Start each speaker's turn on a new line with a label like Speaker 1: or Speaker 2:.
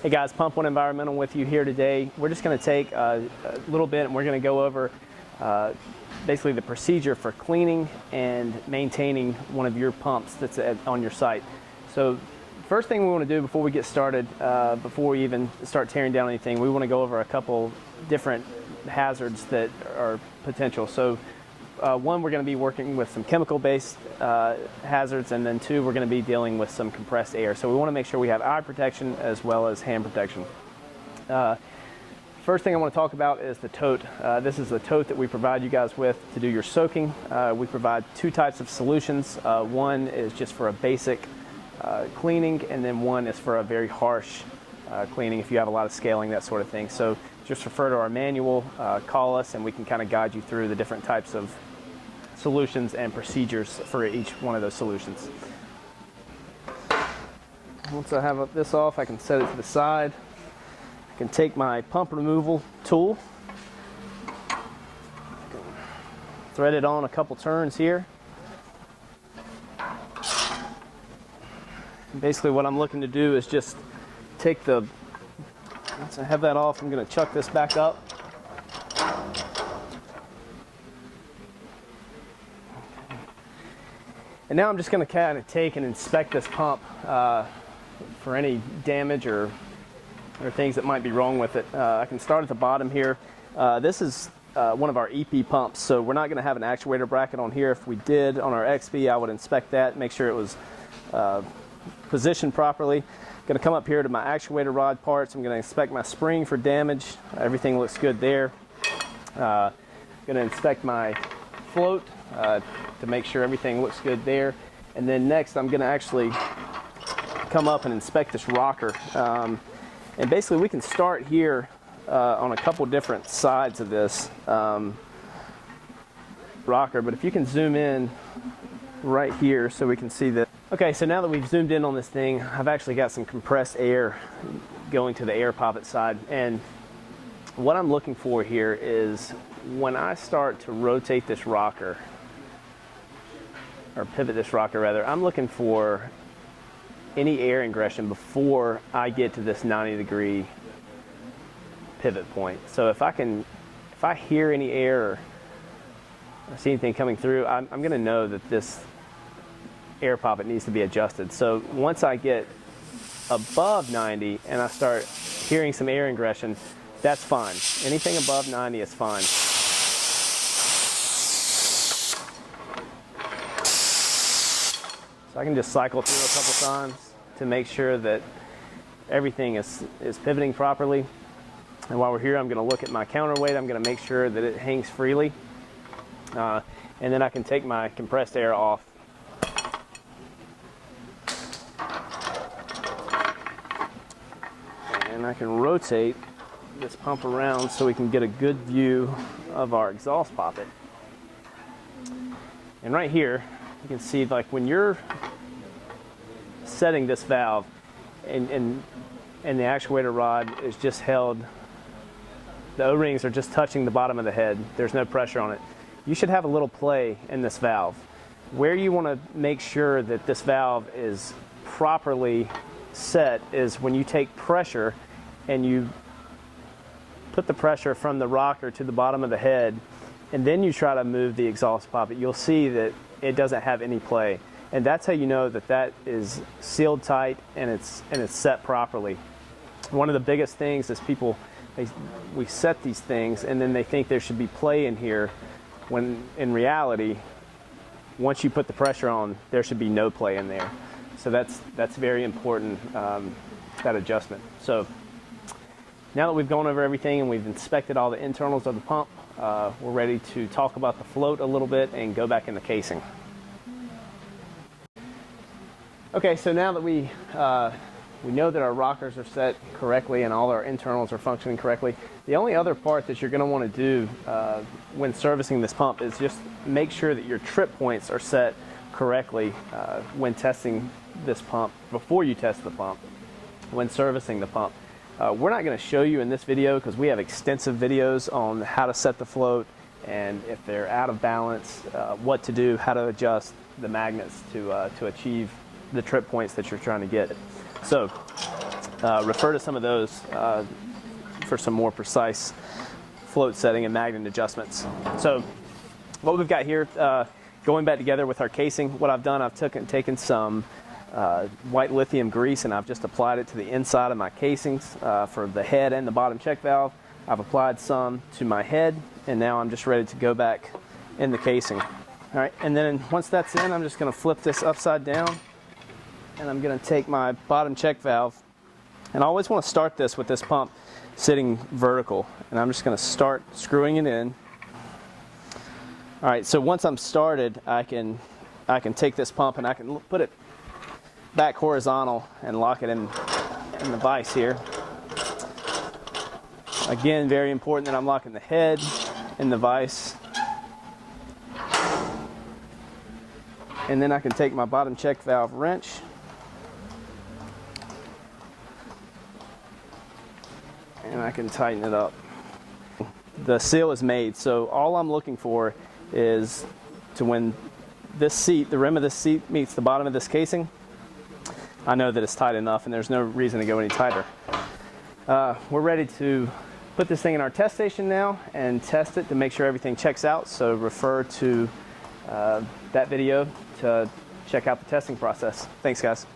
Speaker 1: Hey guys, Pump One Environmental with you here today. We're just going to take a little bit and we're going to go over basically the procedure for cleaning and maintaining one of your pumps that's on your site. So first thing we want to do before we get started, before we even start tearing down anything, we want to go over a couple different hazards that are potential. So one, we're going to be working with some chemical-based hazards, and then two, we're going to be dealing with some compressed air. So we want to make sure we have eye protection as well as hand protection. First thing I want to talk about is the tote. This is the tote that we provide you guys with to do your soaking. We provide two types of solutions. One is just for a basic cleaning, and then one is for a very harsh cleaning if you have a lot of scaling, that sort of thing. So just refer to our manual, call us, and we can kind of guide you through the different types of solutions and procedures for each one of those solutions. Once I have this off, I can set it to the side. I can take my pump removal tool, thread it on a couple turns here. Basically what I'm looking to do is just take the, once I have that off, I'm going to chuck this back up. And now I'm just going to kind of take and inspect this pump for any damage or things that might be wrong with it. I can start at the bottom here. This is one of our EP pumps, so we're not going to have an actuator bracket on here. If we did on our XP, I would inspect that, make sure it was positioned properly. Going to come up here to my actuator rod parts. I'm going to inspect my spring for damage. Everything looks good there. Going to inspect my float to make sure everything looks good there. And then next I'm going to actually come up and inspect this rocker. And basically we can start here on a couple different sides of this rocker, but if you can zoom in right here so we can see that. Okay, so now that we've zoomed in on this thing, I've actually got some compressed air going to the air poppet side. And what I'm looking for here is when I start to rotate this rocker, or pivot this rocker rather, I'm looking for any air ingression before I get to this 90-degree pivot point. So if I hear any air or see anything coming through, I'm going to know that this air poppet needs to be adjusted. So once I get above 90 and I start hearing some air ingression, that's fine. Anything above 90 is fine. So I can just cycle through a couple times to make sure that everything is pivoting properly. And while we're here, I'm going to look at my counterweight. I'm going to make sure that it hangs freely. And then I can take my compressed air off. And I can rotate this pump around so we can get a good view of our exhaust poppet. And right here, you can see, like, when you're setting this valve and the actuator rod is just held, the O-rings are just touching the bottom of the head, there's no pressure on it, you should have a little play in this valve. Where you want to make sure that this valve is properly set is when you take pressure and you put the pressure from the rocker to the bottom of the head, and then you try to move the exhaust poppet, you'll see that it doesn't have any play. And that's how you know that that is sealed tight and it's set properly. One of the biggest things is people, we set these things and then they think there should be play in here, when in reality, once you put the pressure on, there should be no play in there. So that's very important, that adjustment. So now that we've gone over everything and we've inspected all the internals of the pump, we're ready to talk about the float a little bit and go back in the casing. Okay, so now that we know that our rockers are set correctly and all our internals are functioning correctly, the only other part that you're going to want to do when servicing this pump is just make sure that your trip points are set correctly when testing this pump, before you test the pump, when servicing the pump. We're not going to show you in this video because we have extensive videos on how to set the float and if they're out of balance, what to do, how to adjust the magnets to achieve the trip points that you're trying to get. So refer to some of those for some more precise float setting and magnet adjustments. So what we've got here, going back together with our casing, what I've done, I've taken some white lithium grease and I've just applied it to the inside of my casings for the head and the bottom check valve. I've applied some to my head, and now I'm just ready to go back in the casing. All right, and then once that's in, I'm just going to flip this upside down, and I'm going to take my bottom check valve, and I always want to start this with this pump sitting vertical, and I'm just going to start screwing it in. All right, so once I'm started, I can take this pump and I can put it back horizontal and lock it in the vise here. Again, very important that I'm locking the head in the vise. And then I can take my bottom check valve wrench and I can tighten it up. The seal is made, so all I'm looking for is to when this seat, the rim of this seat meets the bottom of this casing, I know that it's tight enough and there's no reason to go any tighter. We're ready to put this thing in our test station now and test it to make sure everything checks out, so refer to that video to check out the testing process. Thanks, guys.